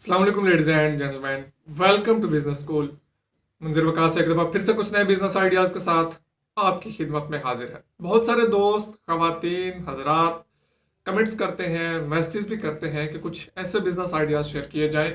अस्सलाम वालेकुम ladies and gentleman, welcome to business school. Munzir Waqas एक दफ़ा फिर से कुछ नए बिजनेस आइडियाज़ के साथ आपकी खिदमत में हाजिर है। बहुत सारे दोस्त, खवातीन, हजरात कमेंट्स करते हैं, मैसेज भी करते हैं कि कुछ ऐसे बिजनेस आइडियाज़ शेयर किए जाएं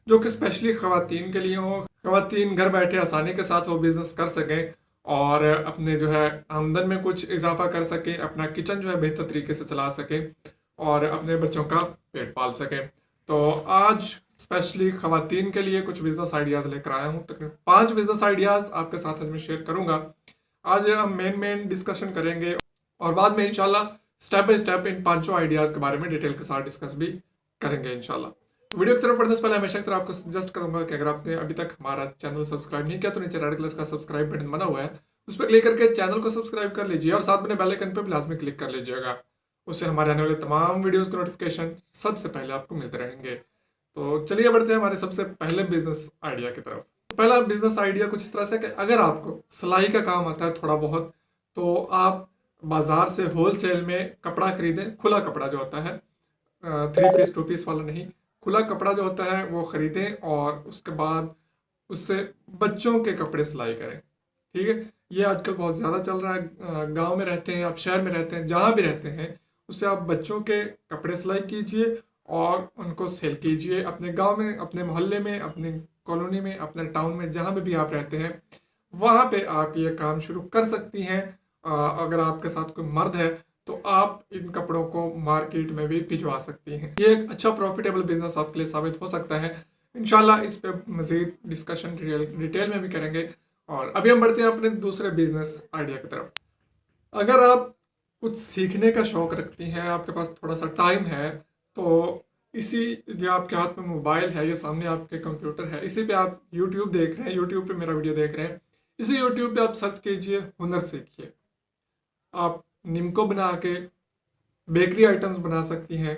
जो कि स्पेशली खवातीन के लिए हो। खवातीन घर बैठे आसानी के साथ वो बिजनेस कर सकें और अपने जो है आमदन में कुछ इजाफा कर सकें, अपना किचन जो है बेहतर तरीके से चला सकें और अपने बच्चों का पेट पाल सकें। तो आज स्पेशली खवातीन के लिए कुछ बिजनेस आइडियाज़ लेकर आया हूँ। तकरीबन 5 बिजनेस आइडियाज़ आपके साथ आज मैं शेयर करूँगा। आज हम मेन डिस्कशन करेंगे और बाद में इंशाल्लाह स्टेप बाय स्टेप इन पांचों आइडियाज़ के बारे में डिटेल के साथ डिस्कस भी करेंगे इंशाल्लाह। तो वीडियो की तरफ बढ़ने से पहले हमेशा की तरह आपको सजेस्ट करूंगा कि अगर आपने अभी तक हमारा चैनल सब्सक्राइब नहीं किया तो नीचे रेड कलर का सब्सक्राइब बटन बना हुआ है, उस पर क्लिक करके चैनल को सब्सक्राइब कर लीजिए और साथ में बेल आइकन पर भी लाजमी क्लिक कर लीजिएगा। उससे हमारे आने वाले तमाम वीडियोज़ के नोटिफिकेशन सबसे पहले आपको मिलते रहेंगे। तो चलिए बढ़ते हैं हमारे सबसे पहले बिजनेस आइडिया की तरफ। पहला बिजनेस आइडिया कुछ इस तरह से कि अगर आपको सिलाई का काम आता है थोड़ा बहुत, तो आप बाजार से होलसेल में कपड़ा खरीदें। खुला कपड़ा जो होता है, 3 पीस 2 पीस वाला नहीं, खुला कपड़ा जो होता है वो खरीदें और उसके बाद उससे बच्चों के कपड़े सिलाई करें। ठीक है, ये आजकल बहुत ज़्यादा चल रहा है। गांव में रहते हैं, आप शहर में रहते हैं, जहाँ भी रहते हैं, उससे आप बच्चों के कपड़े सिलाई कीजिए और उनको सेल कीजिए। अपने गांव में, अपने मोहल्ले में, अपनी कॉलोनी में, अपने टाउन में, जहाँ भी आप रहते हैं, वहाँ पे आप ये काम शुरू कर सकती हैं। अगर आपके साथ कोई मर्द है तो आप इन कपड़ों को मार्केट में भी भिजवा सकती हैं। ये एक अच्छा प्रॉफिटेबल बिजनेस आपके लिए साबित हो सकता है। इंशाल्लाह इस पे मजीद डिस्कशन डिटेल में भी करेंगे। और अभी हम बढ़ते हैं अपने दूसरे बिजनेस आइडिया की तरफ। अगर आप कुछ सीखने का शौक रखती हैं, आपके पास थोड़ा सा टाइम है, तो इसी जो आपके हाथ में मोबाइल है, ये सामने आपके कंप्यूटर है, इसी पे आप यूट्यूब देख रहे हैं, यूट्यूब पे मेरा वीडियो देख रहे हैं, इसी यूट्यूब पे आप सर्च कीजिए हुनर सीखिए। आप निम्को बना के बेकरी आइटम्स बना सकती हैं,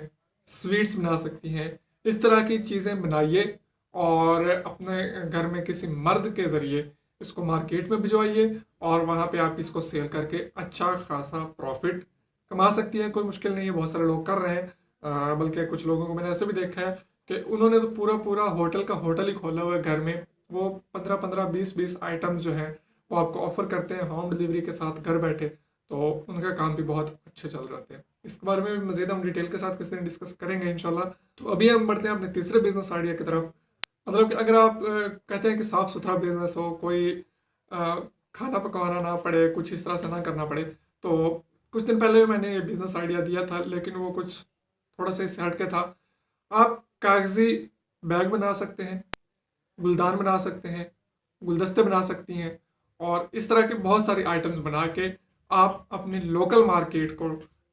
स्वीट्स बना सकती हैं। इस तरह की चीज़ें बनाइए और अपने घर में किसी मर्द के ज़रिए इसको मार्केट में भिजवाइए और वहाँ पे आप इसको सेल करके अच्छा खासा प्रॉफिट कमा सकती हैं। कोई मुश्किल नहीं है, बहुत सारे लोग कर रहे हैं। बल्कि कुछ लोगों को मैंने ऐसे भी देखा है कि उन्होंने तो पूरा पूरा होटल का होटल ही खोला हुआ है घर में। वो 15-15, 20-20 आइटम्स जो हैं वो आपको ऑफर करते हैं होम डिलीवरी के साथ घर बैठे। तो उनका काम भी बहुत अच्छे चल रहे थे। इसके बारे में भी मजीद हम डिटेल के साथ किसी दिन डिस्कस करेंगे इंशाल्लाह। तो अभी हम बढ़ते हैं अपने तीसरे बिजनेस आइडिया की तरफ। मतलब कि अगर आप कहते हैं कि साफ़ सुथरा बिजनेस हो, कोई खाना पकाना ना पड़े, कुछ इस तरह से ना करना पड़े, तो कुछ दिन पहले मैंने ये बिजनेस आइडिया दिया था, लेकिन वो कुछ थोड़ा सा इससे हट के था। आप कागजी बैग बना सकते हैं, गुलदान बना सकते हैं, गुलदस्ते बना सकती हैं और इस तरह के बहुत सारी आइटम्स बना के आप अपनी लोकल मार्केट को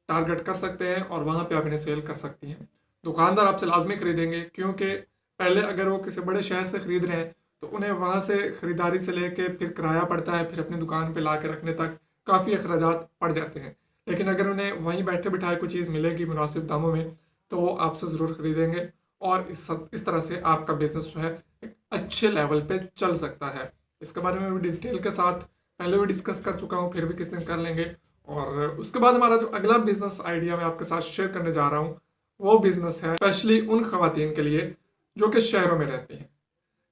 टारगेट कर सकते हैं और वहाँ पे आप इन्हें सेल कर सकती हैं। दुकानदार आपसे लाजमी खरीदेंगे, क्योंकि पहले अगर वो किसी बड़े शहर से ख़रीद रहे हैं तो उन्हें वहाँ से ख़रीदारी से लेके फिर किराया पड़ता है, फिर अपनी दुकान पे ला के रखने तक काफ़ी अखराजात पड़ जाते हैं। लेकिन अगर उन्हें वहीं बैठे बिठाए कोई चीज़ मिलेगी मुनासिब दामों में, तो वो आपसे ज़रूर ख़रीदेंगे और इस तरह से आपका बिजनेस जो है एक अच्छे लेवल पे चल सकता है। इसके बारे में भी डिटेल के साथ पहले भी डिस्कस कर चुका हूँ, फिर भी किस दिन कर लेंगे। और उसके बाद हमारा जो अगला बिजनेस आइडिया मैं आपके साथ शेयर करने जा रहा हूँ, वो बिजनेस है स्पेशली उन खवातीन के लिए जो कि शहरों में रहती हैं।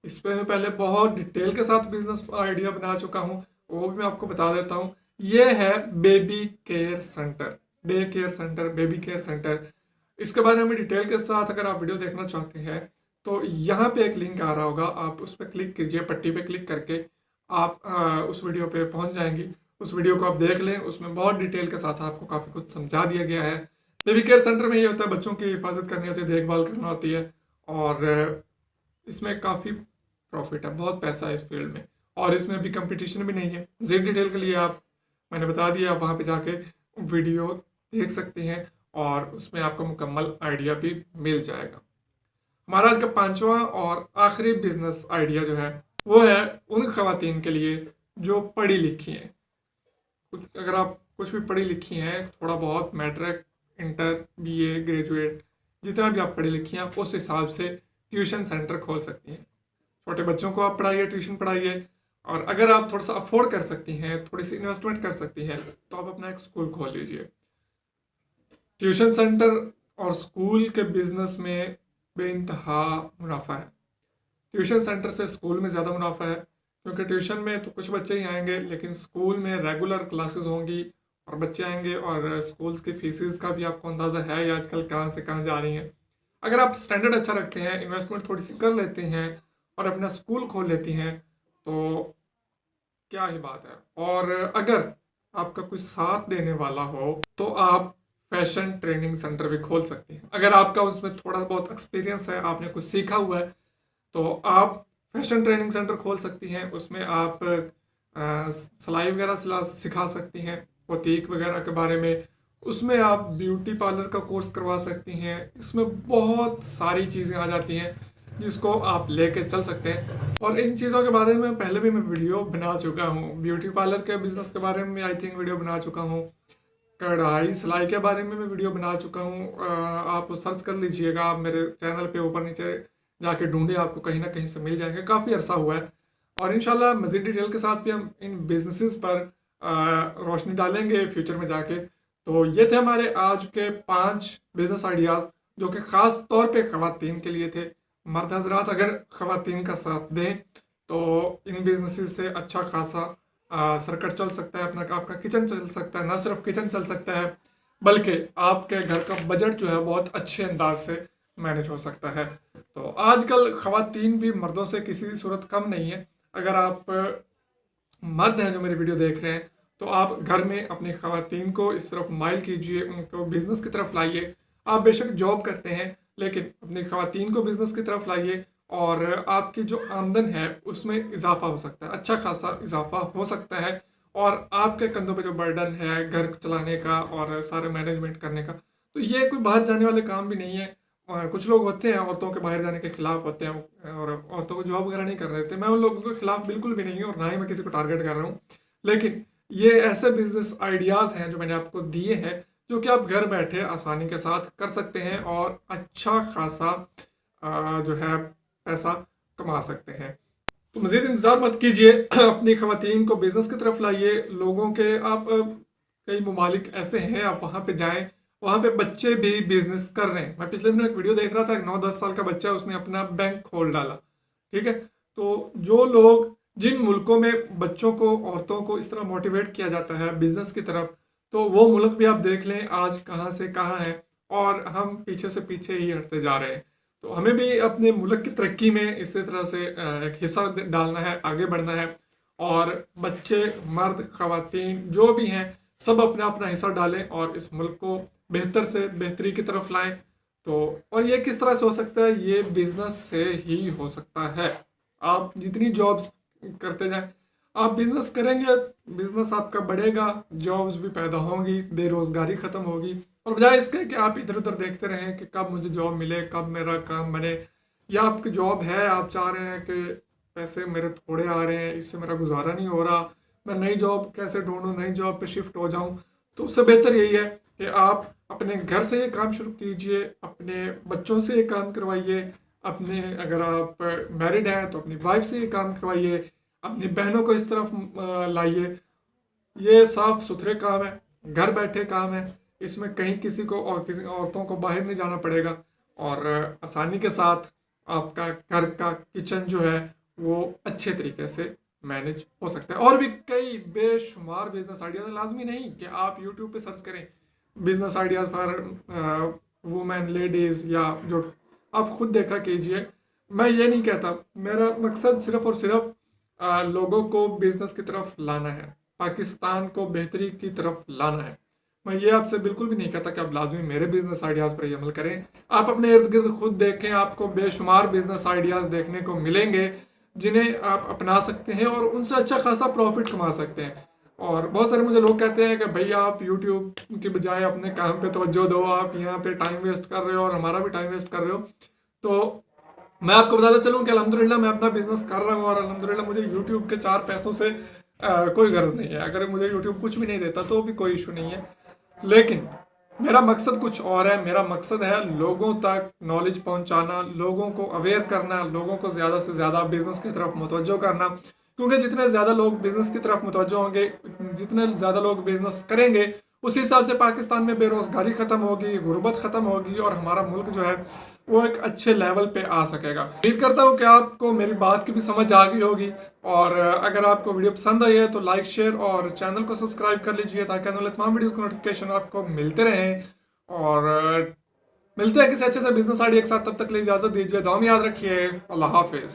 इस पे मैं पहले बहुत डिटेल के साथ बिजनेस आइडिया बना चुका हूँ, वो भी मैं आपको बता देता हूँ। ये है baby care centre, day care centre, baby care centre. इसके बारे में डिटेल के साथ अगर आप वीडियो देखना चाहते हैं तो यहाँ पे एक लिंक आ रहा होगा, आप उस पर क्लिक कीजिए, पट्टी पे क्लिक करके आप उस वीडियो पे पहुँच जाएंगी। उस वीडियो को आप देख लें, उसमें बहुत डिटेल के साथ आपको काफ़ी कुछ समझा दिया गया है। बेबी केयर सेंटर में ये होता है, बच्चों की हिफाजत करनी होती है, देखभाल करना होती है और इसमें काफ़ी प्रॉफिट है, बहुत पैसा है इस फील्ड में। और इसमें अभी कंपटीशन भी नहीं है। ज़्यादा डिटेल के लिए आप, मैंने बता दिया, आप वहाँ पे जाके वीडियो देख सकते हैं और उसमें आपको मुकम्मल आइडिया भी मिल जाएगा। हमारा आज का पांचवा और आखिरी बिजनेस आइडिया जो है वो है उन खवातीन के लिए जो पढ़ी लिखी हैं। अगर आप कुछ भी पढ़ी लिखी हैं, थोड़ा बहुत, मैट्रिक, इंटर, बीए, ग्रेजुएट, जितना भी आप पढ़ी लिखी हैं, उस हिसाब से ट्यूशन सेंटर खोल सकती हैं। छोटे बच्चों को आप पढ़ाइए, ट्यूशन पढ़ाइए। और अगर आप थोड़ा सा अफोर्ड कर सकती हैं, थोड़ी सी इन्वेस्टमेंट कर सकती हैं, तो आप अपना एक स्कूल खोल लीजिए। ट्यूशन सेंटर और स्कूल के बिजनेस में बेइंतहा मुनाफा है। ट्यूशन सेंटर से स्कूल में ज़्यादा मुनाफा है, क्योंकि ट्यूशन में तो कुछ बच्चे ही आएंगे, लेकिन स्कूल में रेगुलर क्लासेस होंगी और बच्चे आएंगे, और स्कूल्स की फीसिस का भी आपको अंदाज़ा है ये आजकल कहाँ से कहाँ जा रही हैं। अगर आप स्टैंडर्ड अच्छा रखते हैं, इन्वेस्टमेंट थोड़ी सी कर लेते हैं और अपना स्कूल खोल लेती हैं, तो क्या ही बात है। और अगर आपका कुछ साथ देने वाला हो तो आप फैशन ट्रेनिंग सेंटर भी खोल सकते हैं। अगर आपका उसमें थोड़ा बहुत एक्सपीरियंस है, आपने कुछ सीखा हुआ है, तो आप फैशन ट्रेनिंग सेंटर खोल सकती हैं। उसमें आप सिलाई वगैरह सिखा सकती हैं, बुटीक वगैरह के बारे में। उसमें आप ब्यूटी पार्लर का कोर्स करवा सकती हैं। इसमें बहुत सारी चीज़ें आ जाती हैं जिसको आप लेके चल सकते हैं। और इन चीज़ों के बारे में पहले भी मैं वीडियो बना चुका हूँ। ब्यूटी पार्लर के बिजनेस के बारे में आई थिंक वीडियो बना चुका हूँ। कढ़ाई सिलाई के बारे में मैं वीडियो बना चुका हूँ। आप सर्च कर लीजिएगा, आप मेरे चैनल पे ऊपर नीचे जाके ढूंढे, आपको कहीं ना कहीं से मिल जाएंगे। काफ़ी अरसा हुआ है, और इंशाल्लाह मज़ीद डिटेल के साथ भी हम इन बिजनेसेस पर रोशनी डालेंगे फ्यूचर में जाके। तो ये थे हमारे आज के 5 बिजनेस आइडियाज़, जो कि ख़ास तौर पे ख़वातीन के लिए थे। मर्द हजरात अगर ख़वातीन का साथ दें तो इन बिजनेसेस से अच्छा खासा सर्कट चल सकता है, अपना आपका किचन चल सकता है। ना सिर्फ किचन चल सकता है, बल्कि आपके घर का बजट जो है बहुत अच्छे अंदाज से मैनेज हो सकता है। तो आजकल ख़वातीन भी मर्दों से किसी सूरत कम नहीं है। अगर आप मर्द हैं जो मेरी वीडियो देख रहे हैं, तो आप घर में अपनी ख़वातीन को इस तरफ माइल कीजिए, उनको बिजनेस की तरफ लाइए। आप बेशक जॉब करते हैं, लेकिन अपनी ख़वातीन को बिजनेस की तरफ लाइए, और आपकी जो आमदन है उसमें इजाफा हो सकता है, अच्छा खासा इजाफा हो सकता है। और आपके कंधों पे जो बर्डन है घर चलाने का और सारे मैनेजमेंट करने का, तो ये कोई बाहर जाने वाले काम भी नहीं है। कुछ लोग होते हैं औरतों के बाहर जाने के खिलाफ होते हैं और औरतों को जॉब वगैरह नहीं करने देते। मैं उन लोगों के खिलाफ बिल्कुल भी नहीं हूँ, और ना ही मैं किसी को टारगेट कर रहा हूँ। लेकिन ये ऐसे बिजनेस आइडियाज़ हैं जो मैंने आपको दिए हैं, जो कि आप घर बैठे आसानी के साथ कर सकते हैं और अच्छा खासा जो है पैसा कमा सकते हैं। तो मज़ीद इंतज़ार मत कीजिए, अपनी ख़वातीन को बिज़नेस की तरफ लाइए। लोगों के आप कई ममालिक ऐसे हैं, आप वहाँ पे जाएं, वहाँ पे बच्चे भी बिजनेस कर रहे हैं। मैं पिछले दिन एक वीडियो देख रहा था, 9-10 साल का बच्चा, उसने अपना बैंक खोल डाला। ठीक है, तो जो लोग, जिन मुल्कों में बच्चों को, औरतों को इस तरह मोटिवेट किया जाता है बिजनेस की तरफ, तो वो मुल्क भी आप देख लें आज कहाँ से कहाँ है, और हम पीछे से पीछे ही हटते जा रहे हैं। तो हमें भी अपने मुल्क की तरक्की में इसी तरह से एक हिस्सा डालना है, आगे बढ़ना है। और बच्चे, मर्द, ख़वातीन जो भी हैं, सब अपना अपना हिस्सा डालें और इस मुल्क को बेहतर से बेहतरी की तरफ लाएं। तो और ये किस तरह से हो सकता है? ये बिजनेस से ही हो सकता है। आप जितनी जॉब्स करते जाएं, आप बिजनेस करेंगे, बिजनेस आपका बढ़ेगा, जॉब्स भी पैदा होंगी, बेरोजगारी खत्म होगी। और बजाय इसके कि आप इधर उधर देखते रहें कि कब मुझे जॉब मिले, कब मेरा काम बने, या आपकी जॉब है, आप चाह रहे हैं कि पैसे मेरे थोड़े आ रहे हैं, इससे मेरा गुजारा नहीं हो रहा, मैं नई जॉब कैसे ढूंढूं, नई जॉब पे शिफ्ट हो जाऊं। तो उससे बेहतर यही है कि आप अपने घर से ये काम शुरू कीजिए, अपने बच्चों से ये काम करवाइए, अपने, अगर आप मैरिड हैं तो अपनी वाइफ से ये काम करवाइए, अपनी बहनों को इस तरफ लाइए। ये साफ सुथरे काम है, घर बैठे काम है, इसमें कहीं किसी को और किसी औरतों को बाहर नहीं जाना पड़ेगा, और आसानी के साथ आपका घर का किचन जो है वो अच्छे तरीके से मैनेज हो सकता है। और भी कई बेशुमार बिजनेस आइडियाज, लाजमी नहीं कि आप यूट्यूब पे सर्च करें business ideas for women, ladies, या जो आप खुद देखा कीजिए। मैं ये नहीं कहता, मेरा मकसद सिर्फ और सिर्फ लोगों को बिजनेस की तरफ लाना है, पाकिस्तान को बेहतरी की तरफ लाना है। मैं ये आपसे बिल्कुल भी नहीं कहता कि आप लाजमी मेरे बिजनेस आइडियाज़ पर ही अमल करें। आप अपने इर्द गिर्द खुद देखें, आपको बेशुमार बिजनेस आइडियाज़ देखने को मिलेंगे जिन्हें आप अपना सकते हैं और उनसे अच्छा खासा प्रॉफिट कमा सकते हैं। और बहुत सारे मुझे लोग कहते हैं कि भैया आप यूट्यूब की बजाय अपने काम पे तवज्जो दो, आप यहाँ पे टाइम वेस्ट कर रहे हो और हमारा भी टाइम वेस्ट कर रहे हो। तो मैं आपको बताता चलूँ कि अल्हम्दुलिल्लाह मैं अपना बिजनेस कर रहा हूँ, और अल्हम्दुलिल्लाह मुझे यूट्यूब के 4 पैसों से कोई गर्ज नहीं है। अगर मुझे यूट्यूब कुछ भी नहीं देता तो भी कोई इशू नहीं है, लेकिन मेरा मकसद कुछ और है। मेरा मकसद है लोगों तक नॉलेज पहुंचाना, लोगों को अवेयर करना, लोगों को ज़्यादा से ज़्यादा बिजनेस की तरफ मुतवज्जो करना। क्योंकि जितने ज़्यादा लोग बिजनेस की तरफ मुतवज्जो होंगे, जितने ज़्यादा लोग बिजनेस करेंगे, उसी हिसाब से पाकिस्तान में बेरोज़गारी ख़त्म होगी, गुर्बत ख़त्म होगी, और हमारा मुल्क जो है वो एक अच्छे लेवल पे आ सकेगा। उम्मीद करता हूँ कि आपको मेरी बात की भी समझ आ गई होगी, और अगर आपको वीडियो पसंद आई है तो लाइक शेयर और चैनल को सब्सक्राइब कर लीजिए ताकि आने वाले तमाम वीडियो के नोटिफिकेशन आपको मिलते रहें। और मिलते हैं किसी अच्छे से बिजनेस आइडिया के साथ, तब तक के लिए इजाजत दीजिए, दुआ में याद रखिए, अल्लाह हाफिज।